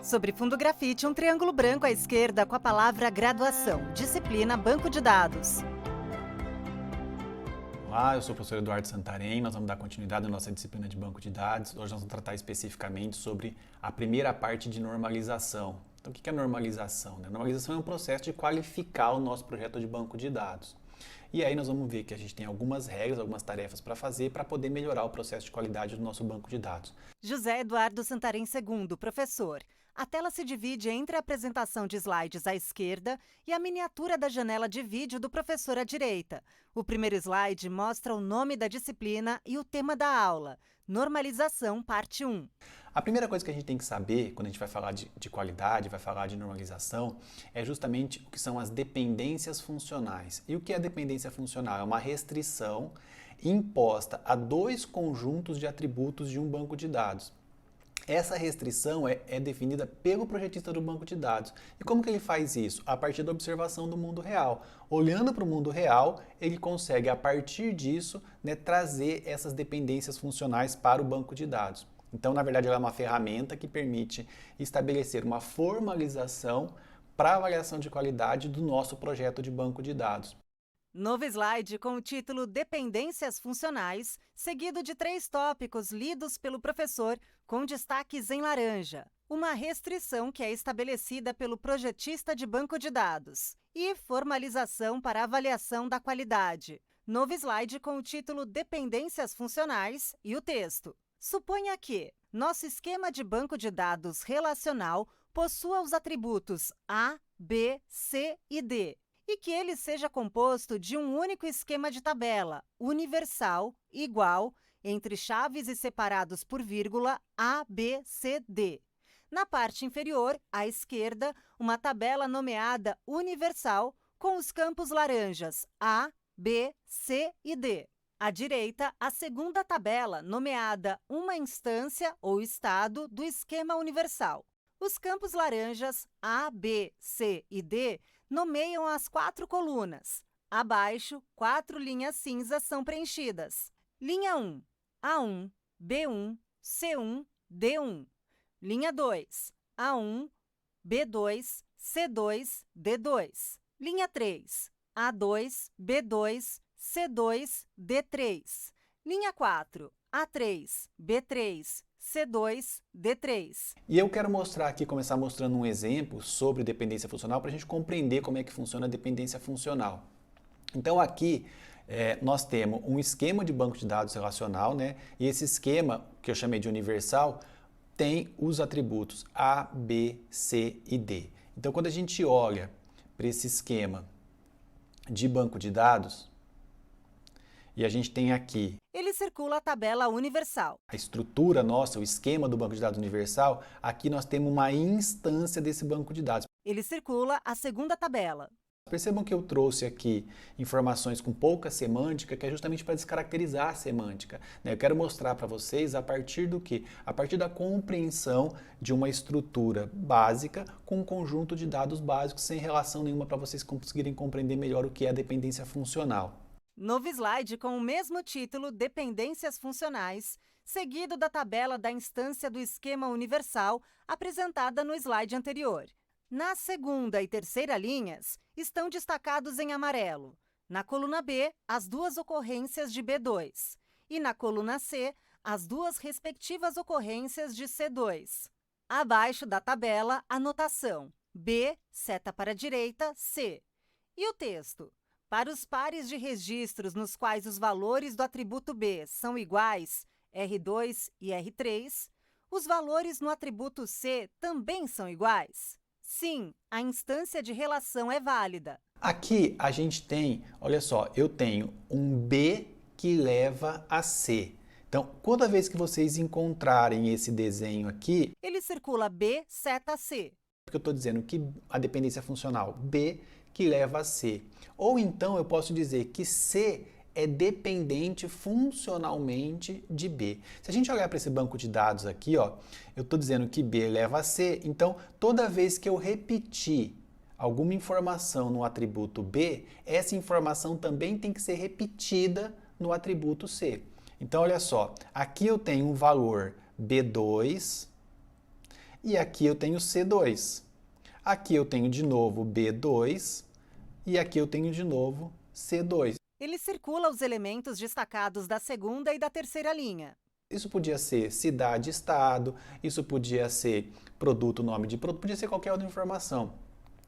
Sobre fundo grafite, um triângulo branco à esquerda com a palavra graduação, disciplina Banco de Dados. Olá, eu sou o professor Eduardo Santarém, nós vamos dar continuidade à nossa disciplina de Banco de Dados. Hoje nós vamos tratar especificamente sobre a primeira parte de normalização. Então, o que é normalização? Normalização é um processo de qualificar o nosso projeto de banco de dados. E aí nós vamos ver que a gente tem algumas regras, algumas tarefas para fazer para poder melhorar o processo de qualidade do nosso banco de dados. José Eduardo Santarém II, professor. A tela se divide entre a apresentação de slides à esquerda e a miniatura da janela de vídeo do professor à direita. O primeiro slide mostra o nome da disciplina e o tema da aula, Normalização, parte 1. A primeira coisa que a gente tem que saber, quando a gente vai falar de qualidade, vai falar de normalização, é justamente o que são as dependências funcionais. E o que é dependência funcional? É uma restrição imposta a dois conjuntos de atributos de um banco de dados. Essa restrição é definida pelo projetista do banco de dados. E como que ele faz isso? A partir da observação do mundo real. Olhando para o mundo real, ele consegue, a partir disso, trazer essas dependências funcionais para o banco de dados. Então, na verdade, ela é uma ferramenta que permite estabelecer uma formalização para a avaliação de qualidade do nosso projeto de banco de dados. Novo slide com o título Dependências Funcionais, seguido de 3 tópicos lidos pelo professor com destaques em laranja. Uma restrição que é estabelecida pelo projetista de banco de dados e formalização para avaliação da qualidade. Novo slide com o título Dependências Funcionais e o texto. Suponha que nosso esquema de banco de dados relacional possua os atributos A, B, C e D, e que ele seja composto de um único esquema de tabela, universal, igual, entre chaves e separados por vírgula, A, B, C, D. Na parte inferior, à esquerda, uma tabela nomeada universal com os campos laranjas A, B, C e D. À direita, a segunda tabela, nomeada uma instância ou estado do esquema universal. Os campos laranjas A, B, C e D nomeiam as 4 colunas. Abaixo, 4 linhas cinzas são preenchidas. Linha 1, A1, B1, C1, D1. Linha 2, A1, B2, C2, D2. Linha 3, A2, B2, C2, D3. Linha 4, A3, B3, C2, D3. E eu quero mostrar aqui, começar mostrando um exemplo sobre dependência funcional para a gente compreender como é que funciona a dependência funcional. Então aqui nós temos um esquema de banco de dados relacional, e esse esquema, que eu chamei de universal, tem os atributos A, B, C e D. Então quando a gente olha para esse esquema de banco de dados, e a gente tem aqui ele circula a tabela universal. A estrutura nossa, o esquema do banco de dados universal, aqui nós temos uma instância desse banco de dados. Ele circula a segunda tabela. Percebam que eu trouxe aqui informações com pouca semântica, que é justamente para descaracterizar a semântica. Eu quero mostrar para vocês a partir do quê? A partir da compreensão de uma estrutura básica com um conjunto de dados básicos sem relação nenhuma para vocês conseguirem compreender melhor o que é a dependência funcional. Novo slide com o mesmo título, Dependências Funcionais, seguido da tabela da instância do esquema universal apresentada no slide anterior. Na segunda e terceira linhas estão destacados em amarelo. Na coluna B, as 2 ocorrências de B2 e na coluna C, as 2 respectivas ocorrências de C2. Abaixo da tabela, a notação B, seta para a direita, C. E o texto? Para os pares de registros nos quais os valores do atributo B são iguais, R2 e R3, os valores no atributo C também são iguais? Sim, a instância de relação é válida. Aqui a gente tem, olha só, eu tenho um B que leva a C. Então, toda vez que vocês encontrarem esse desenho aqui, ele circula B, seta C. Porque eu estou dizendo que a dependência funcional B que leva a C. Ou então eu posso dizer que C é dependente funcionalmente de B. Se a gente olhar para esse banco de dados aqui, eu estou dizendo que B leva a C, então toda vez que eu repetir alguma informação no atributo B, essa informação também tem que ser repetida no atributo C. Então olha só, aqui eu tenho um valor B2, e aqui eu tenho C2. Aqui eu tenho de novo B2 e aqui eu tenho de novo C2. Ele circula os elementos destacados da segunda e da terceira linha. Isso podia ser cidade, estado, isso podia ser produto, nome de produto, podia ser qualquer outra informação.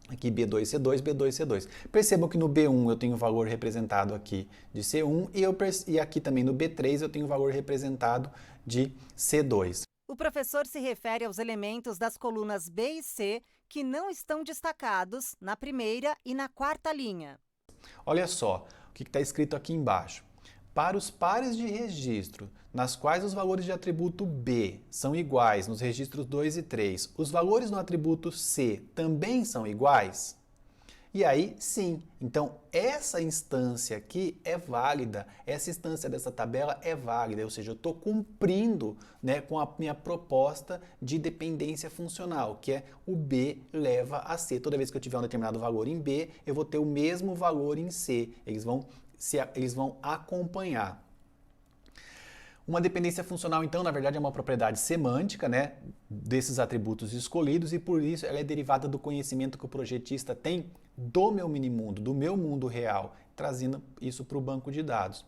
Aqui B2, C2, B2, C2. Percebam que no B1 eu tenho o valor representado aqui de C1 e aqui também no B3 eu tenho o valor representado de C2. O professor se refere aos elementos das colunas B e C que não estão destacados na primeira e na quarta linha. Olha só o que está escrito aqui embaixo. Para os pares de registro, nas quais os valores de atributo B são iguais nos registros 2 e 3, os valores no atributo C também são iguais? E aí, sim. Então, essa instância aqui é válida, essa instância dessa tabela é válida, ou seja, eu estou cumprindo, né, com a minha proposta de dependência funcional, que é o B leva a C. Toda vez que eu tiver um determinado valor em B, eu vou ter o mesmo valor em C. Eles vão acompanhar. Uma dependência funcional, então, na verdade, é uma propriedade semântica, né, desses atributos escolhidos e, por isso, ela é derivada do conhecimento que o projetista tem do meu minimundo, do meu mundo real, trazendo isso para o banco de dados.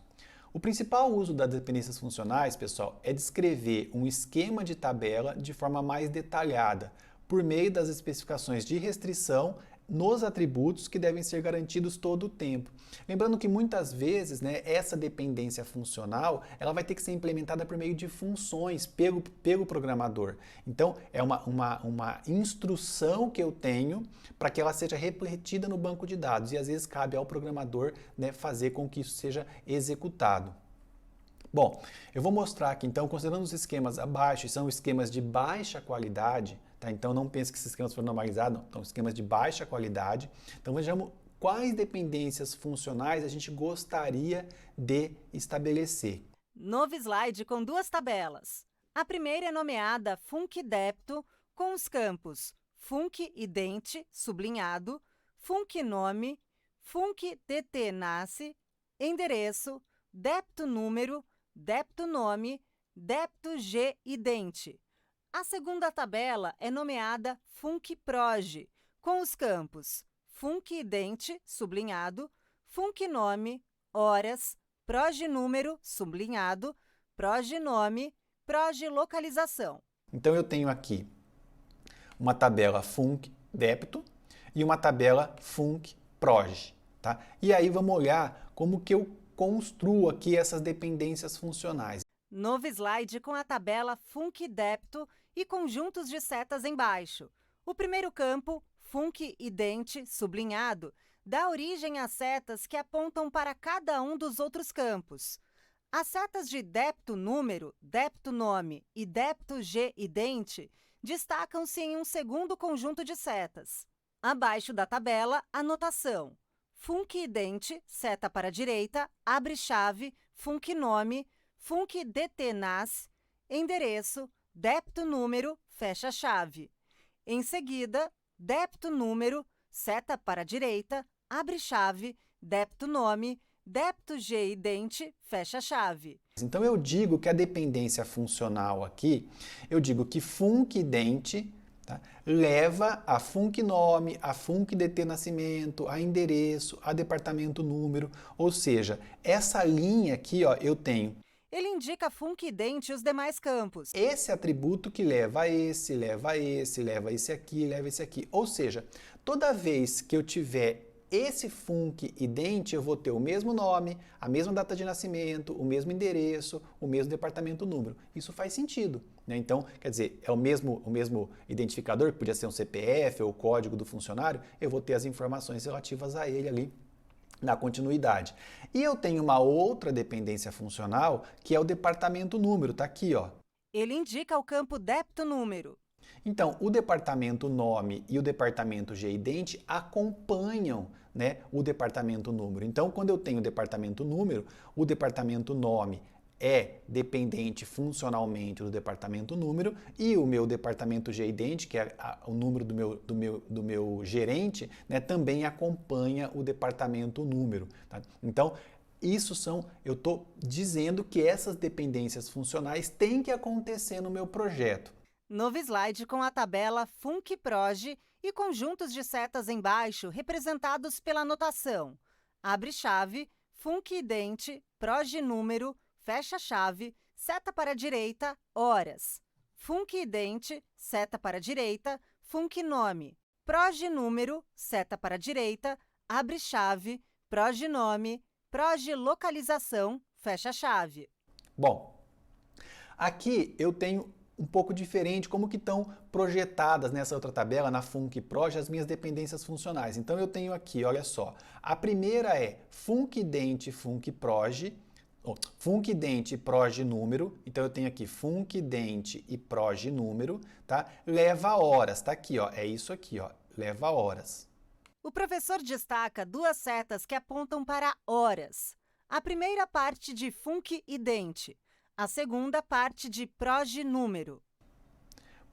O principal uso das dependências funcionais, pessoal, é descrever um esquema de tabela de forma mais detalhada, por meio das especificações de restrição nos atributos que devem ser garantidos todo o tempo. Lembrando que muitas vezes, né, essa dependência funcional ela vai ter que ser implementada por meio de funções pelo programador. Então, é uma instrução que eu tenho para que ela seja refletida no banco de dados e às vezes cabe ao programador, né, fazer com que isso seja executado. Bom, eu vou mostrar aqui então, considerando os esquemas abaixo, são esquemas de baixa qualidade, tá? Então não pense que esses esquemas foram normalizados, não, são esquemas de baixa qualidade. Então vejamos quais dependências funcionais a gente gostaria de estabelecer. Novo slide com duas tabelas. A primeira é nomeada funcDepto, com os campos funcIdent, sublinhado, funcNome, funcDTNASCE, endereço, depto-número, depto-nome, depto-GIdent. A segunda tabela é nomeada funcProj, com os campos funcIdent, sublinhado, funcNome, horas, prognúmero, sublinhado, prognome, proglocalização. Então eu tenho aqui uma tabela funcDepto e uma tabela funcProj, tá? E aí vamos olhar como que eu construo aqui essas dependências funcionais. Novo slide com a tabela funcDepto e conjuntos de setas embaixo. O primeiro campo, funcIdent, sublinhado, dá origem às setas que apontam para cada um dos outros campos. As setas de depto-número, depto-nome e depto-GIdent destacam-se em um segundo conjunto de setas. Abaixo da tabela, a notação. funcIdent, seta para a direita, abre chave, funcNome, funcDTNAS, endereço, depto-número, fecha chave. Em seguida, depto-número, seta para a direita, abre chave, depto-nome, depto-GIdent, fecha chave. Então eu digo que a dependência funcional aqui, eu digo que funcIdent, tá, leva a funcNome, a funcDTNascimento, a endereço, a departamento número, ou seja, essa linha aqui, ó, eu tenho. Ele indica funcIdent e os demais campos. Esse atributo que leva a esse, leva a esse, leva a esse aqui, leva a esse aqui. Ou seja, toda vez que eu tiver esse funcIdent, eu vou ter o mesmo nome, a mesma data de nascimento, o mesmo endereço, o mesmo departamento número. Isso faz sentido, né? Então, quer dizer, é o mesmo identificador, que podia ser um CPF ou o código do funcionário, eu vou ter as informações relativas a ele ali na continuidade. E eu tenho uma outra dependência funcional, que é o departamento número, tá aqui, ó. Ele indica o campo depto-número. Então, o departamento nome e o departamento GIdent acompanham, né, o departamento número. Então, quando eu tenho o departamento número, o departamento nome é dependente funcionalmente do departamento número e o meu departamento GIdent, que é o número do meu gerente, né, também acompanha o departamento número. Tá? Então, eu estou dizendo que essas dependências funcionais têm que acontecer no meu projeto. Novo slide com a tabela func-proj e conjuntos de setas embaixo representados pela notação. Abre chave, func-ident, proj-número, fecha chave, seta para a direita, horas. Func-ident, seta para a direita, func-nome. Proj-número, seta para a direita, abre chave, proj-nome, proj-localização, fecha chave. Bom, aqui eu tenho um pouco diferente como que estão projetadas nessa outra tabela, na func-proj, as minhas dependências funcionais. Então eu tenho aqui, olha só, a primeira é func-ident, func-proj, func-ident e proj-número. Então eu tenho aqui func-ident e proj-número, tá? Leva horas, tá aqui, ó, é isso aqui, ó, leva horas. O professor destaca duas setas que apontam para horas. A primeira parte de func-ident, a segunda parte de proj-número.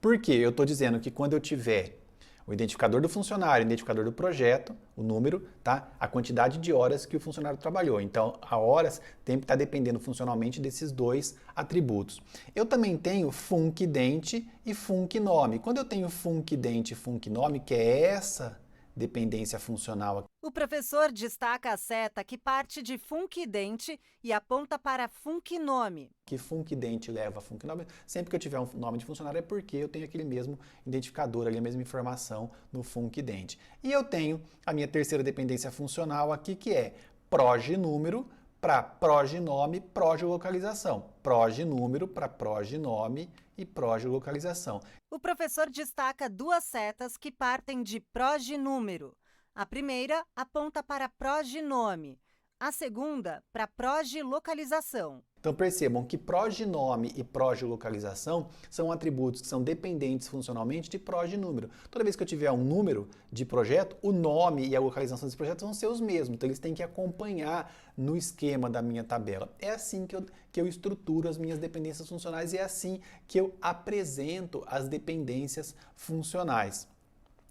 Por quê? Eu estou dizendo que quando eu tiver o identificador do funcionário, o identificador do projeto, o número, tá? A quantidade de horas que o funcionário trabalhou. Então, a horas tem que estar dependendo funcionalmente desses dois atributos. Eu também tenho func-ident e func-nome. Quando eu tenho func-ident e func-nome, que é essa dependência funcional aqui. O professor destaca a seta que parte de func-ident e aponta para func-nome. Que func-ident leva a func-nome. Sempre que eu tiver um nome de funcionário é porque eu tenho aquele mesmo identificador, ali, a mesma informação no func-ident. E eu tenho a minha terceira dependência funcional aqui, que é proj-número para proj-nome, proj-localização. Proj-número para proj-nome e proj-localização. O professor destaca duas setas que partem de proj-número. A primeira aponta para proj-nome, a segunda para proj-localização. Então percebam que proj-nome e proj-localização são atributos que são dependentes funcionalmente de proj-número. Toda vez que eu tiver um número de projeto, o nome e a localização desse projeto vão ser os mesmos, então eles têm que acompanhar no esquema da minha tabela. É assim que eu estruturo as minhas dependências funcionais e é assim que eu apresento as dependências funcionais.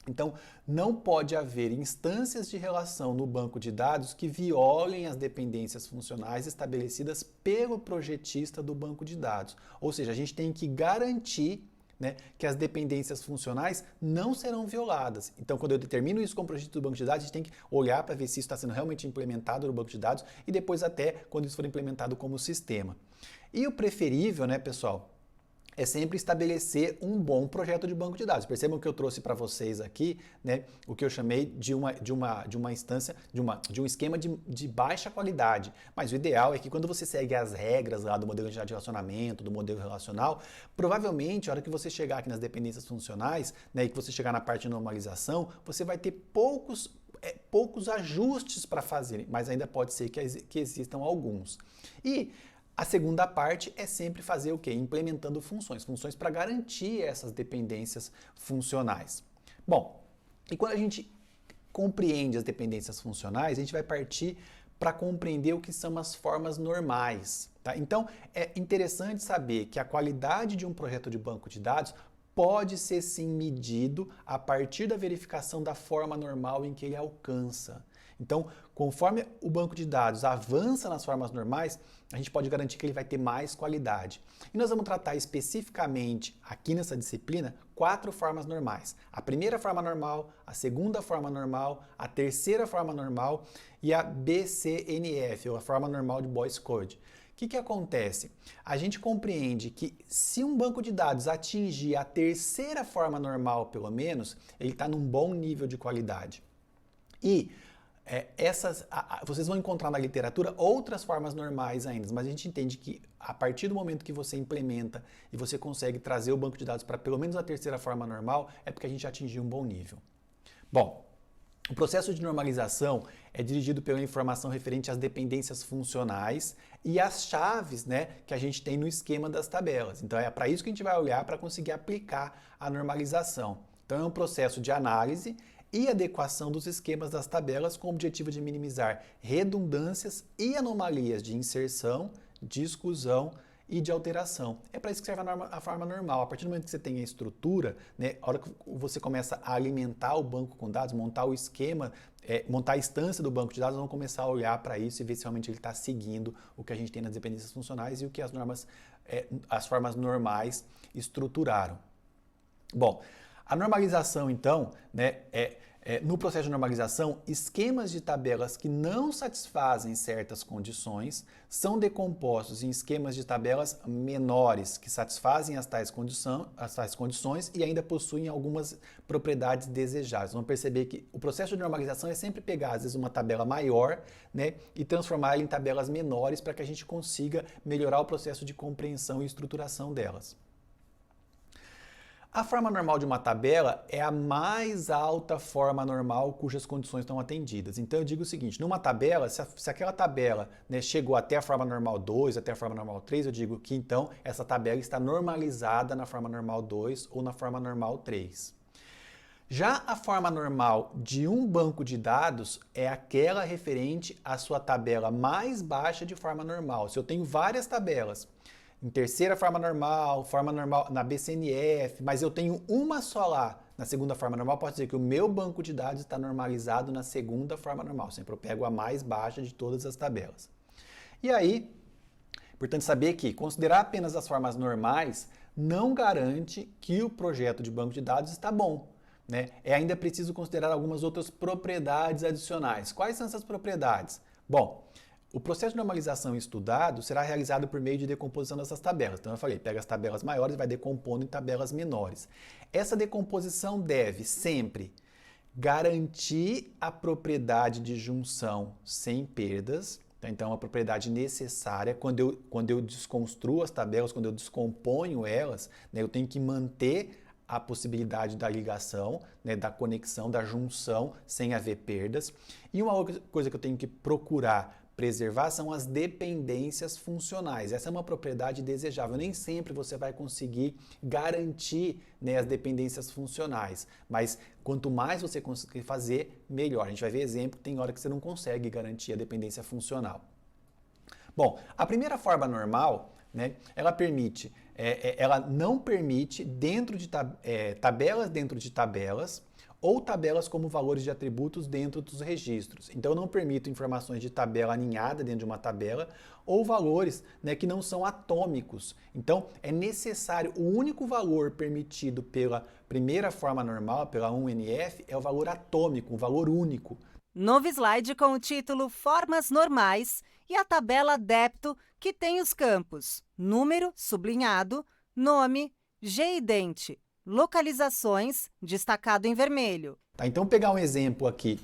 Então, não pode haver instâncias de relação no banco de dados que violem as dependências funcionais estabelecidas pelo projetista do banco de dados. Ou seja, a gente tem que garantir, né, que as dependências funcionais não serão violadas. Então, quando eu determino isso como projetista do banco de dados, a gente tem que olhar para ver se isso está sendo realmente implementado no banco de dados e depois até quando isso for implementado como sistema. E o preferível, né, pessoal, é sempre estabelecer um bom projeto de banco de dados. Percebam que eu trouxe para vocês aqui, né, o que eu chamei de uma instância, de um esquema de baixa qualidade. Mas o ideal é que quando você segue as regras lá do modelo de relacionamento, do modelo relacional, provavelmente, a hora que você chegar aqui nas dependências funcionais, né, e que você chegar na parte de normalização, você vai ter poucos ajustes para fazer, mas ainda pode ser que existam alguns. E a segunda parte é sempre fazer o quê? Implementando funções para garantir essas dependências funcionais. Bom, e quando a gente compreende as dependências funcionais, a gente vai partir para compreender o que são as formas normais. Tá? Então, é interessante saber que a qualidade de um projeto de banco de dados pode ser sim medido a partir da verificação da forma normal em que ele alcança. Então, conforme o banco de dados avança nas formas normais, a gente pode garantir que ele vai ter mais qualidade. E nós vamos tratar especificamente aqui nessa disciplina 4 formas normais. A primeira forma normal, a segunda forma normal, a terceira forma normal e a BCNF, ou a forma normal de Boyce Code. O que acontece? A gente compreende que se um banco de dados atingir a terceira forma normal, pelo menos, ele está num bom nível de qualidade. E vocês vão encontrar na literatura outras formas normais ainda, mas a gente entende que a partir do momento que você implementa e você consegue trazer o banco de dados para pelo menos a terceira forma normal, é porque a gente atingiu um bom nível. Bom, o processo de normalização é dirigido pela informação referente às dependências funcionais e às chaves, né, que a gente tem no esquema das tabelas. Então é para isso que a gente vai olhar para conseguir aplicar a normalização. Então é um processo de análise e adequação dos esquemas das tabelas com o objetivo de minimizar redundâncias e anomalias de inserção, de exclusão e de alteração. É para isso que serve a forma normal. A partir do momento que você tem a estrutura, né, a hora que você começa a alimentar o banco com dados, montar o esquema, montar a instância do banco de dados, vamos começar a olhar para isso e ver se realmente ele está seguindo o que a gente tem nas dependências funcionais e o que as formas normais estruturaram. Bom, a normalização, então, né, no processo de normalização, esquemas de tabelas que não satisfazem certas condições são decompostos em esquemas de tabelas menores, que satisfazem as tais condições e ainda possuem algumas propriedades desejáveis. Vamos perceber que o processo de normalização é sempre pegar, às vezes, uma tabela maior, né, e transformá-la em tabelas menores para que a gente consiga melhorar o processo de compreensão e estruturação delas. A forma normal de uma tabela é a mais alta forma normal cujas condições estão atendidas. Então eu digo o seguinte, numa tabela, se aquela tabela, né, chegou até a forma normal 2, até a forma normal 3, eu digo que então essa tabela está normalizada na forma normal 2 ou na forma normal 3. Já a forma normal de um banco de dados é aquela referente à sua tabela mais baixa de forma normal. Se eu tenho várias tabelas, em terceira forma normal na BCNF, mas eu tenho uma só lá na segunda forma normal, pode dizer que o meu banco de dados está normalizado na segunda forma normal. Sempre eu pego a mais baixa de todas as tabelas. E aí, portanto, saber que considerar apenas as formas normais não garante que o projeto de banco de dados está bom. Né? É ainda preciso considerar algumas outras propriedades adicionais. Quais são essas propriedades? Bom, o processo de normalização estudado será realizado por meio de decomposição dessas tabelas. Então eu falei, pega as tabelas maiores e vai decompondo em tabelas menores. Essa decomposição deve sempre garantir a propriedade de junção sem perdas. Então, é uma propriedade necessária. Quando eu desconstruo as tabelas, quando eu descomponho elas, né, eu tenho que manter a possibilidade da ligação, né, da conexão, da junção, sem haver perdas. E uma outra coisa que eu tenho que procurar preservar são as dependências funcionais. Essa é uma propriedade desejável. Nem sempre você vai conseguir garantir, né, as dependências funcionais, mas quanto mais você conseguir fazer, melhor. A gente vai ver exemplo, tem hora que você não consegue garantir a dependência funcional. Bom, a primeira forma normal, né, ela não permite tabelas dentro de tabelas, ou tabelas como valores de atributos dentro dos registros. Então, eu não permito informações de tabela aninhada dentro de uma tabela ou valores, né, que não são atômicos. Então, é necessário, o único valor permitido pela primeira forma normal, pela 1NF, é o valor atômico, um valor único. Novo slide com o título Formas Normais e a tabela depto, que tem os campos número, sublinhado, nome, G-idente, localizações, destacado em vermelho. Tá, então, pegar um exemplo aqui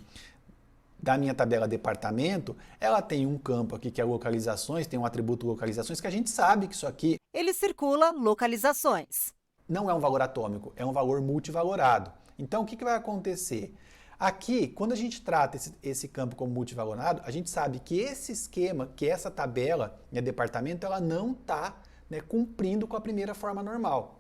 da minha tabela departamento, ela tem um campo aqui que é localizações, tem um atributo localizações, que a gente sabe que isso aqui... Ele circula localizações. Não é um valor atômico, é um valor multivalorado. Então, o que vai acontecer? Aqui, quando a gente trata esse campo como multivalorado, a gente sabe que esse esquema, que essa tabela, né, departamento, ela não está, né, cumprindo com a primeira forma normal.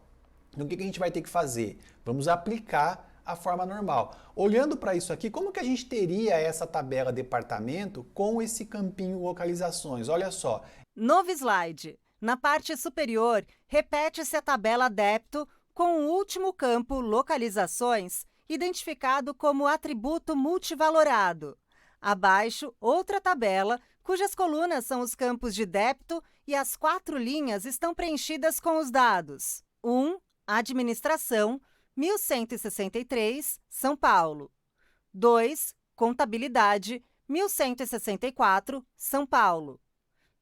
Então, o que a gente vai ter que fazer? Vamos aplicar a forma normal. Olhando para isso aqui, como que a gente teria essa tabela departamento com esse campinho localizações? Olha só. Novo slide. Na parte superior, repete-se a tabela depto com o último campo localizações, identificado como atributo multivalorado. Abaixo, outra tabela, cujas colunas são os campos de depto e as 4 linhas estão preenchidas com os dados. 1. Administração, 1163, São Paulo. 2. Contabilidade, 1164, São Paulo.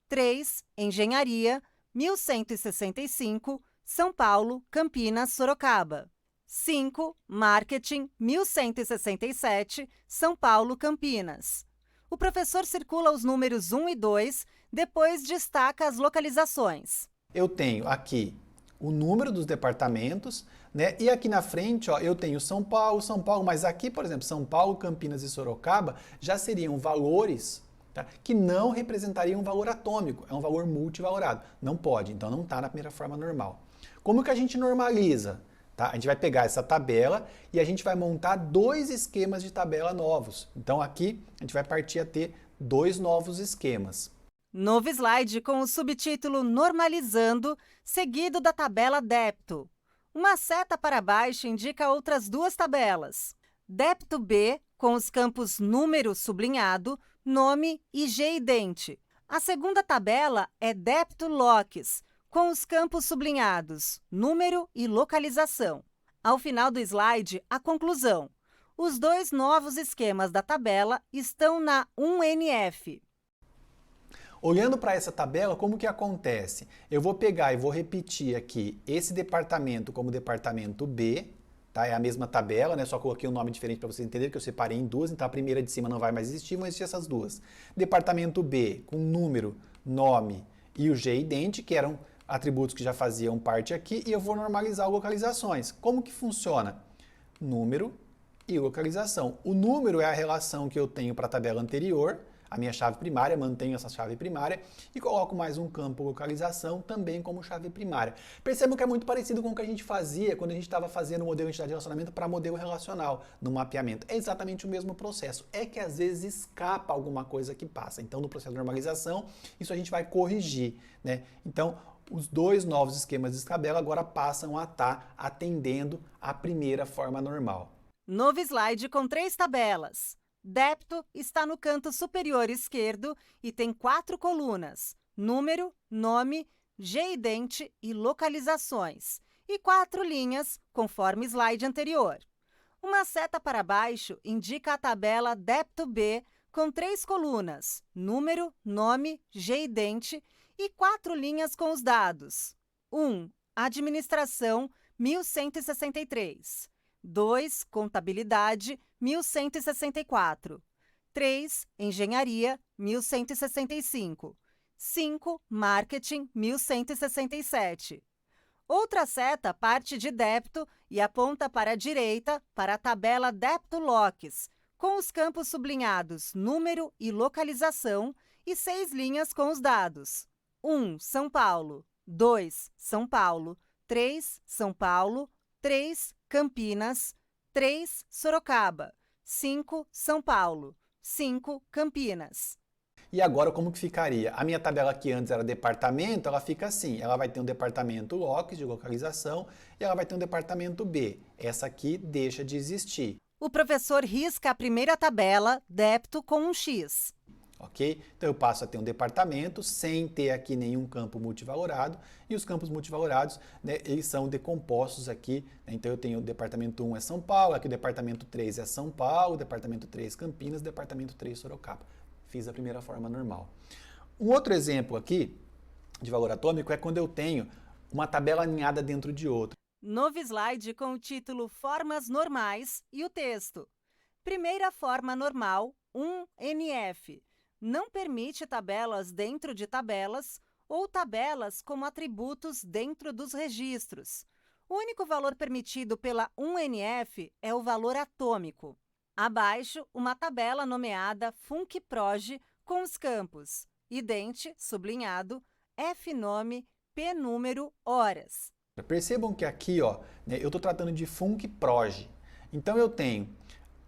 3. Engenharia, 1165, São Paulo, Campinas, Sorocaba. 5. Marketing, 1167, São Paulo, Campinas. O professor circula os números 1 e 2, depois destaca as localizações. Eu tenho aqui o número dos departamentos, né? E aqui na frente, ó, eu tenho São Paulo, mas aqui, por exemplo, São Paulo, Campinas e Sorocaba já seriam valores, tá, que não representariam um valor atômico, é um valor multivalorado. Não pode, então não está na primeira forma normal. Como que a gente normaliza? Tá? A gente vai pegar essa tabela e a gente vai montar 2 esquemas de tabela novos. Então aqui a gente vai partir a ter 2 novos esquemas. Novo slide com o subtítulo Normalizando, seguido da tabela depto. Uma seta para baixo indica outras 2 tabelas. Depto B, com os campos número sublinhado, nome e G-idente. A segunda tabela é Depto Locs, com os campos sublinhados, número e localização. Ao final do slide, a conclusão. Os dois novos esquemas da tabela estão na 1NF. Olhando para essa tabela, como que acontece? Eu vou pegar e vou repetir aqui esse departamento como departamento B, tá? É a mesma tabela, né? Só coloquei um nome diferente para vocês entenderem que eu separei em duas, então a primeira de cima não vai mais existir, vão existir essas duas. Departamento B com número, nome e o G idêntico, que eram atributos que já faziam parte aqui, e eu vou normalizar localizações. Como que funciona? Número e localização. O número é a relação que eu tenho para a tabela anterior, a minha chave primária, mantenho essa chave primária e coloco mais um campo localização também como chave primária. Percebam que é muito parecido com o que a gente fazia quando a gente estava fazendo o modelo de entidade de relacionamento para modelo relacional no mapeamento. É exatamente o mesmo processo. É que às vezes escapa alguma coisa que passa. Então, no processo de normalização, isso a gente vai corrigir, né? Então, os dois novos esquemas de tabela agora passam a estar atendendo a primeira forma normal. Novo slide com 3 tabelas. Débito está no canto superior esquerdo e tem 4 colunas: número, nome, G-idente e localizações, e 4 linhas, conforme slide anterior. Uma seta para baixo indica a tabela Débito B com 3 colunas: número, nome, G-idente e 4 linhas com os dados. 1. Administração 1163. 2. Contabilidade 1164. 3. Engenharia 1165. 5. Marketing 1167. Outra seta parte de débito e aponta para a direita para a tabela Débito Loques, com os campos sublinhados número e localização e 6 linhas com os dados. 1. São Paulo. 2. São Paulo. 3. São Paulo. 3. Campinas. 3. Sorocaba. 5. São Paulo. 5. Campinas. E agora como que ficaria? A minha tabela que antes era departamento, ela fica assim. Ela vai ter um departamento LOCS de localização e ela vai ter um departamento B. Essa aqui deixa de existir. O professor risca a primeira tabela, débito, com um X. Ok? Então eu passo a ter um departamento sem ter aqui nenhum campo multivalorado, e os campos multivalorados, né, eles são decompostos aqui, né? Então eu tenho o departamento 1 é São Paulo, aqui o departamento 3 é São Paulo, departamento 3 Campinas, departamento 3 Sorocaba. Fiz a primeira forma normal. Um outro exemplo aqui de valor atômico é quando eu tenho uma tabela aninhada dentro de outra. Novo slide com o título Formas Normais e o texto. Primeira forma normal, 1NF. Não permite tabelas dentro de tabelas ou tabelas como atributos dentro dos registros. O único valor permitido pela 1NF é o valor atômico. Abaixo, uma tabela nomeada FuncProj com os campos idente, sublinhado, Fnome, Pnúmero, horas. Percebam que aqui, ó, né, eu estou tratando de FuncProj. Então eu tenho,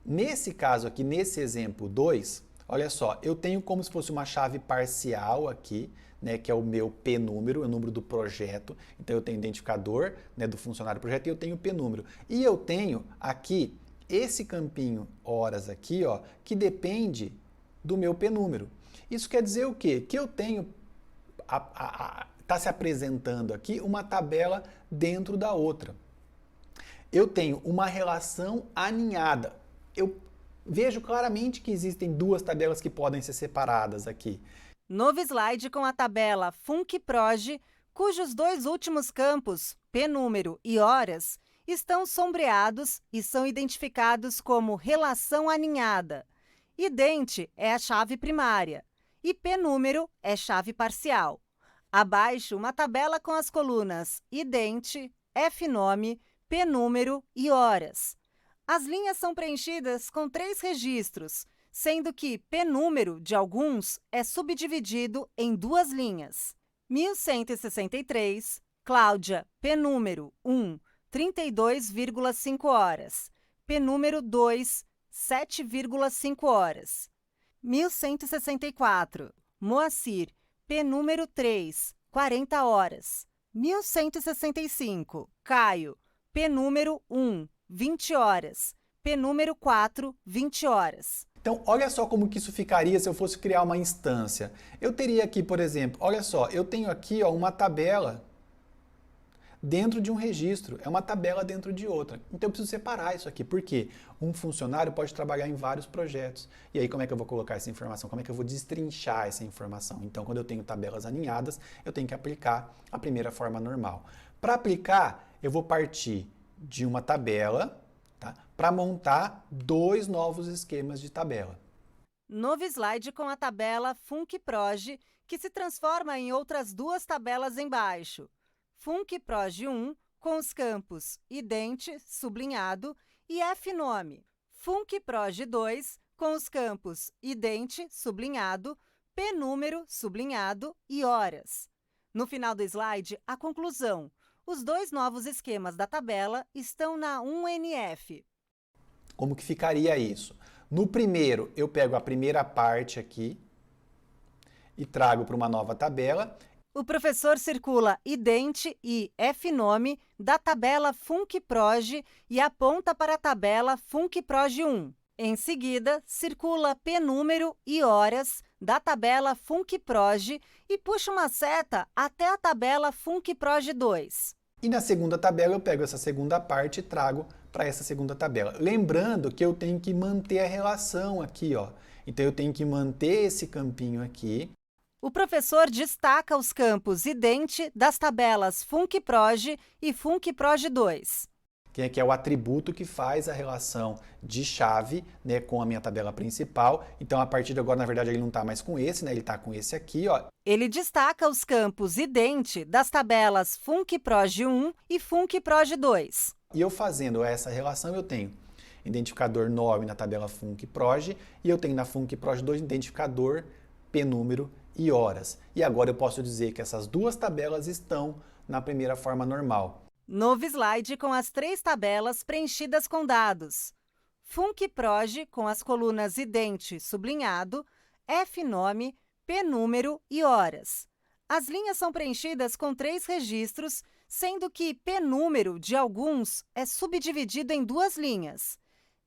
nesse caso aqui, nesse exemplo 2, olha só, eu tenho como se fosse uma chave parcial aqui, né, que é o meu P-número, é o número do projeto. Então eu tenho identificador, né, do funcionário do projeto e eu tenho o P-número. E eu tenho aqui esse campinho horas aqui, ó, que depende do meu P-número. Isso quer dizer o quê? Que eu tenho, está se apresentando aqui uma tabela dentro da outra. Eu tenho uma relação aninhada. Eu vejo claramente que existem duas tabelas que podem ser separadas aqui. Novo slide com a tabela FuncProj, cujos dois últimos campos, P-número e horas, estão sombreados e são identificados como relação aninhada. Idente é a chave primária e P-número é chave parcial. Abaixo, uma tabela com as colunas idente, Fnome, P-número e horas. As linhas são preenchidas com 3 registros, sendo que P-número de alguns é subdividido em 2 linhas. 1163, Cláudia, P-número 1, 32,5 horas. P-número 2, 7,5 horas. 1164, Moacir, P-número 3, 40 horas. 1165, Caio, P-número 1, 20 horas. P-número 4, 20 horas. Então, olha só como que isso ficaria se eu fosse criar uma instância. Eu teria aqui, por exemplo, olha só, eu tenho aqui ó, uma tabela dentro de um registro, é uma tabela dentro de outra. Então eu preciso separar isso aqui, porque um funcionário pode trabalhar em vários projetos. E aí como é que eu vou colocar essa informação? Como é que eu vou destrinchar essa informação? Então quando eu tenho tabelas alinhadas, eu tenho que aplicar a primeira forma normal. Para aplicar, eu vou partir de uma tabela, tá, para montar dois novos esquemas de tabela. Novo slide com a tabela FuncProj, que se transforma em outras duas tabelas embaixo. FuncProj 1, com os campos idente, sublinhado, e fnome. FuncProj 2, com os campos idente, sublinhado, pnúmero, sublinhado e horas. No final do slide, a conclusão. Os dois novos esquemas da tabela estão na 1NF. Como que ficaria isso? No primeiro, eu pego a primeira parte aqui e trago para uma nova tabela. O professor circula idente e fnome da tabela FuncProj e aponta para a tabela FuncProj 1. Em seguida, circula pnúmero e horas da tabela FuncProj e puxa uma seta até a tabela FuncProj 2. E na segunda tabela eu pego essa segunda parte e trago para essa segunda tabela. Lembrando que eu tenho que manter a relação aqui, ó. Então eu tenho que manter esse campinho aqui. O professor destaca os campos idente das tabelas FuncProj e FuncProj 2. Que é o atributo que faz a relação de chave, né, com a minha tabela principal. Então, a partir de agora, na verdade, ele não está mais com esse, né, ele está com esse aqui, ó. Ele destaca os campos idente das tabelas FuncProj 1 e FuncProj 2. E eu fazendo essa relação, eu tenho identificador nome na tabela FuncProj e eu tenho na FuncProj 2 identificador, pnúmero e horas. E agora eu posso dizer que essas duas tabelas estão na primeira forma normal. Novo slide com as três tabelas preenchidas com dados. FuncProj com as colunas idente, sublinhado, fnome, pnúmero e horas. As linhas são preenchidas com 3 registros, sendo que pnúmero de alguns é subdividido em 2 linhas.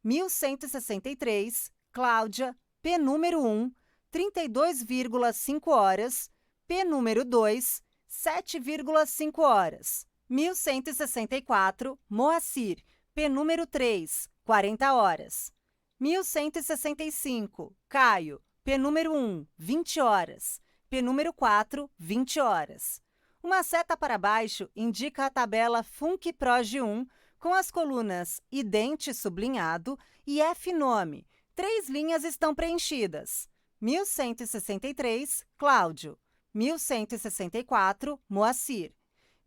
1163, Cláudia, pnúmero 1, 32,5 horas, pnúmero 2, 7,5 horas. 1164, Moacir, pnúmero 3, 40 horas. 1165, Caio, pnúmero 1, 20 horas. Pnúmero 4, 20 horas. Uma seta para baixo indica a tabela FuncProj 1 com as colunas idente sublinhado e fnome. 3 linhas estão preenchidas. 1163, Cláudio. 1164, Moacir.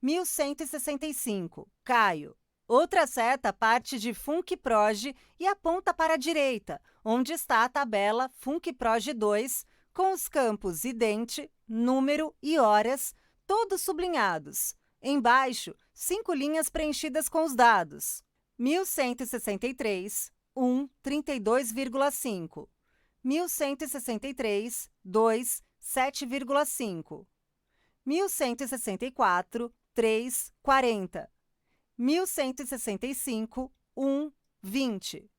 1165, Caio. Outra seta parte de FuncProj e aponta para a direita, onde está a tabela FuncProj 2, com os campos idente, número e horas, todos sublinhados. Embaixo, 5 linhas preenchidas com os dados. 1163, 1, 32,5. 1163, 2, 7,5. 1164, 3, 40. 1165, 1, 20.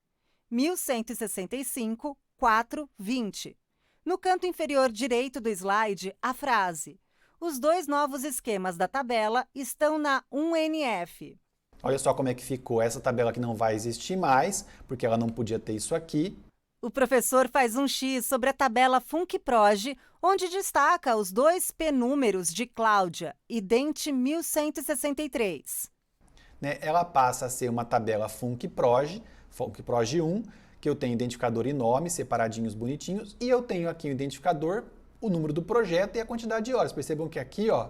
1165, 4, 20. No canto inferior direito do slide, a frase. Os dois novos esquemas da tabela estão na 1NF. Olha só como é que ficou. Essa tabela que não vai existir mais, porque ela não podia ter isso aqui. O professor faz um X sobre a tabela FuncProj, onde destaca os 2 pnúmeros de Cláudia, idente 1163. Ela passa a ser uma tabela FuncProj 1, que eu tenho identificador e nome separadinhos bonitinhos, e eu tenho aqui o identificador, o número do projeto e a quantidade de horas. Percebam que aqui, ó,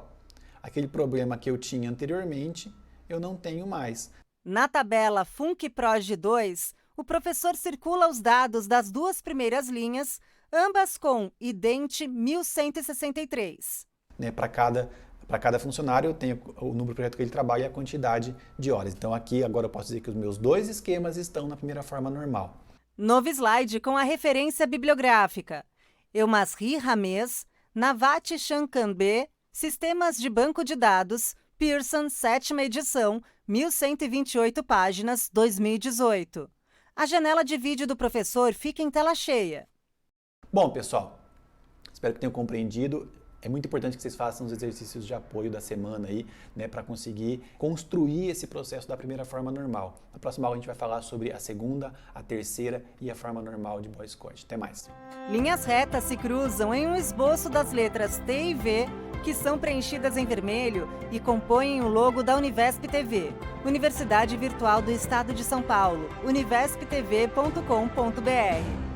aquele problema que eu tinha anteriormente, eu não tenho mais. Na tabela FuncProj 2, o professor circula os dados das 2 primeiras linhas, ambas com idente 1163. Para cada funcionário, eu tenho o número do projeto que ele trabalha e a quantidade de horas. Então, aqui, agora eu posso dizer que os meus 2 esquemas estão na primeira forma normal. Novo slide com a referência bibliográfica. Eumasri Ramez, Navat Chankanbe, Sistemas de Banco de Dados, Pearson, 7ª edição, 1128 páginas, 2018. A janela de vídeo do professor fica em tela cheia. Bom, pessoal, espero que tenham compreendido. É muito importante que vocês façam os exercícios de apoio da semana aí, né, para conseguir construir esse processo da primeira forma normal. Na próxima aula a gente vai falar sobre a segunda, a terceira e a forma normal de Boy Scout. Até mais. Linhas retas se cruzam em um esboço das letras T e V, que são preenchidas em vermelho e compõem o logo da Univesp TV, Universidade Virtual do Estado de São Paulo, univesptv.com.br.